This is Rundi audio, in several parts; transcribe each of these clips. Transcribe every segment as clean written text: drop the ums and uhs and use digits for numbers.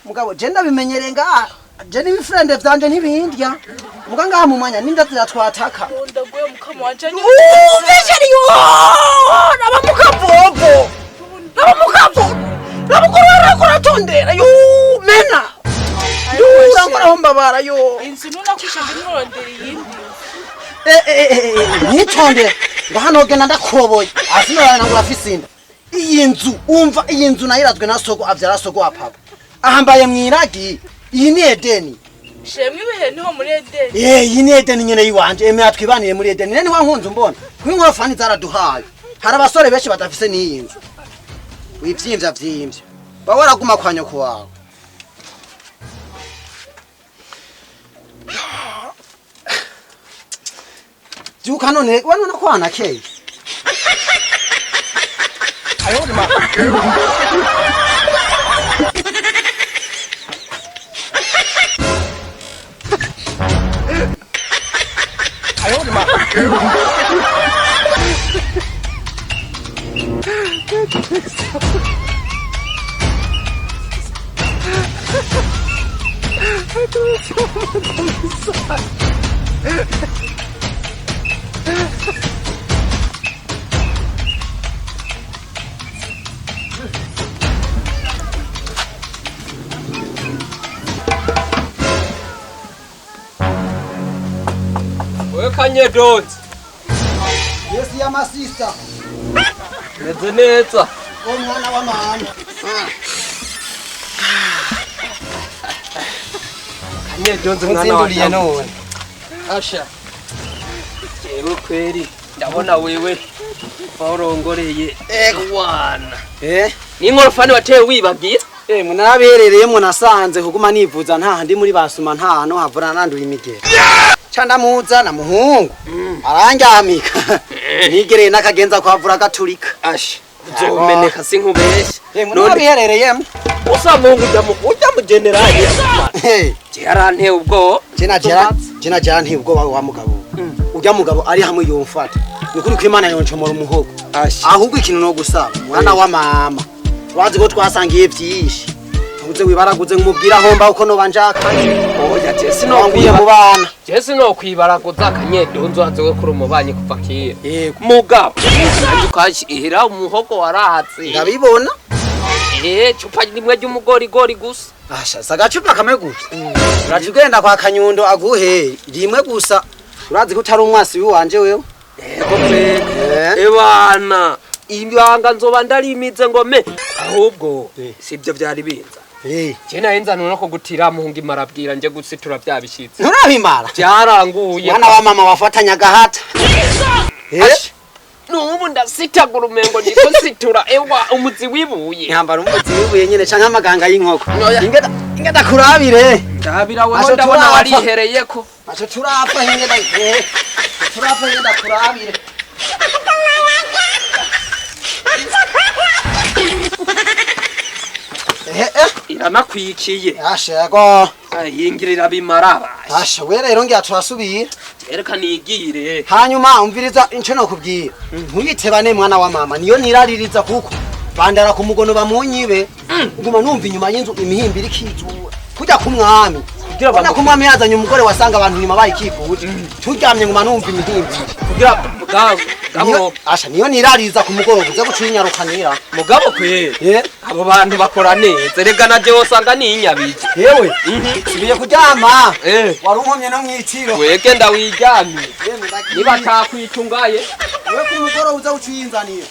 mugabo jenda bimenyerenga je ni bifrende vyanje ntibindya muga ngaha mu mwanya ninda twataka ndaguye mukama wanje vesheriyo naba mukavovo nabukora kuratondera yo mena yura ngora mbabara yo inzu nuna kwishanga ntorondera yindi nitonde ngahano gena ndakoboye asinora nangura fisinda iyi nzu umva iyi nzu nayirazwe na soko avyara soko wa papa ahambaye mwiragi iyi ni Edeni shemwe ibihe niho muri Edeni iyi ni Edeni nyene yiwanje eme atwibaniye muri Edeni nene wankunze umbona kwinko fani zaraduhaye hari abasore benshi badafise niyi nzu wivyimvya vyimvya bawara guma kwa nyoko wawe Juka none wanona kwana keye ayo ma Kanye don't. Yes ya my sister. Neza. Omwana wa mama. Kanye don't mwana wa none. Asha. Jewe kweri ndabona wewe warongoreye wana. Ni inkorofani watewe wibagira? Munaberereyemo nasanze kuguma nivuza nta ndi muri basuma nta no havura nandura imigere. Chanda muza na muhungu arangyamika nigereye nakagenza kwavura gaturika asha uzomeneka sinkubeshe none biherereyemo usa mungu ujya mu generali yarante ubwo jena jante ubwo wa mugabo ujya mugabo ari hamwe yomfata nikuri kwimana yonchomora umuhogo ahubwo ikintu no gusaba mwana wa mama wazi ko twasangiye byinshi uze wibaraguze ngumubwira homba uko no banjaka oya Jesse no kwiye mu bana Jesse no kwibaraguza kanyedo nzohaze kuri umubanyi kuva kiye mugabo ukashihira umuhogo warahatse ndabibona cupa rimwe ry'umugori gori gusa asha sagacupa kamwe gusa uragenda kwa Kanyundo aguhe rimwe gusa urazi ko utari umwasi wiwanje wewe yego pe ebana ibanga nzoba ndarimize ngome ahubwo sibyo byari binza Jena yenza no kugutira muhungi marabwira nje gusitura byabishitse nturabimara byaranguye mwana wa mama wafatanya gahata nubu ndasitagura umengo niko situra ewa umuzi wibuye nyambara umuzi wibuye nyene canka amaganga y'inkoko ingeda kurabire ndabira wewe ndabona warihereyeko aco turapfa ingeda ingeda kurabire iranakwikiye ashego yingirira bimaraba asha we rero ngiye turasubira ereka nigire hanyuma umviriza inco no kubwira ntuyitebane mwana wa mama niyo niraririza kuko bandara ku mugono bamunyibe nguma numva inyuma y'inzu imihimbira ikizura kujya ku mwami kugira bana ku mwami yazanye umugore wasanga abantu nyuma bayikivuje turyamye nguma numva imihimbira kugira gabo asha niyo nirariza ku mugoro kuze gucinyarukanira mugabo kwe abo bantu bakora neza rega naje wosanga ni inyabije yewe sibiye kuryama warunkomye no mwitiro wege ndawijyamye niba takwitungaye we ku mugoro uza uciyinzaniye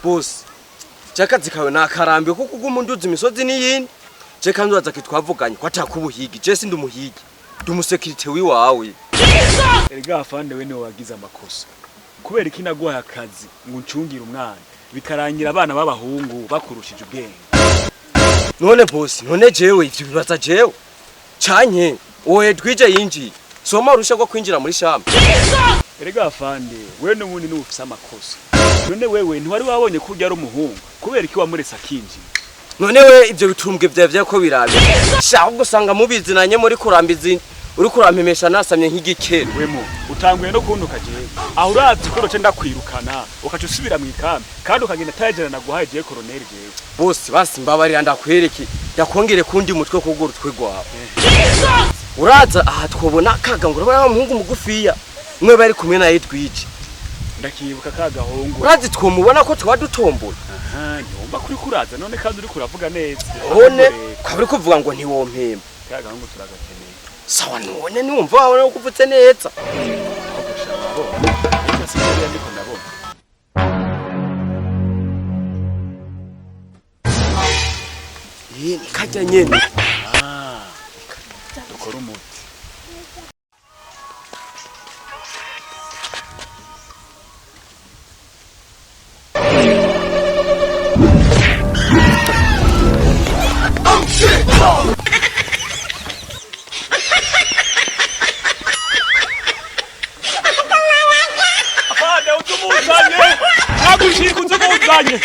Boss, chakazi kawe nakarambe kuko kumunduza imisozi niyini. Je kandi waza kitwavuganye kwata kubuhigi. Je sindi umuhigi. Ndumusekirite wiwawe. Erega afande we ne wagize amakosa. Kubera iki naguhaye akazi ngo uncungire umwana bikarangira abana b'abahungu bakurushije ubwenge. None boss, none jewe ivyo bibaza jewe. Canke oye twije yinji. Soma rusha ko kwinjira muri shamba. Erega afande we no mundi n'ufise amakosa. None wewe ntiwari wabonye ko ujya ari umuhungu kubera iki wamuresa kinji. None we ivyo bitumbwe vyavye ko birabe. Sha ugusanga mubizinanye muri kurambizi uri kurampemesha nasamye nk'igikere. Wemo utanguye no kunduka jewe. Aho urazi ko roce ndakwirukana ukaca usubira mu ikambi kandi ukagenda tajana naguhaye je colonel jewe. Boss basi mbabarira ndakwereke yakongere kundi mutwe kugura twigwawe. Uraza aha twobona kaga ngo aba umuhungu mugufiya mwe bari kumwe naye twije. Ndakibuka kagahungu. Urazi twomubona ko twadutomboye. Aha nyomba kuri kuraza none kandi uri kuravuga neza. None kwaburi kuvuga ngo ntiwompema. Kagahungu turagakeneye. Sawa none numva wawe no kuvutse neza. Nikajya nyene. Dukora umuti. Afande utumuzanye. Nagushika utumuzanye.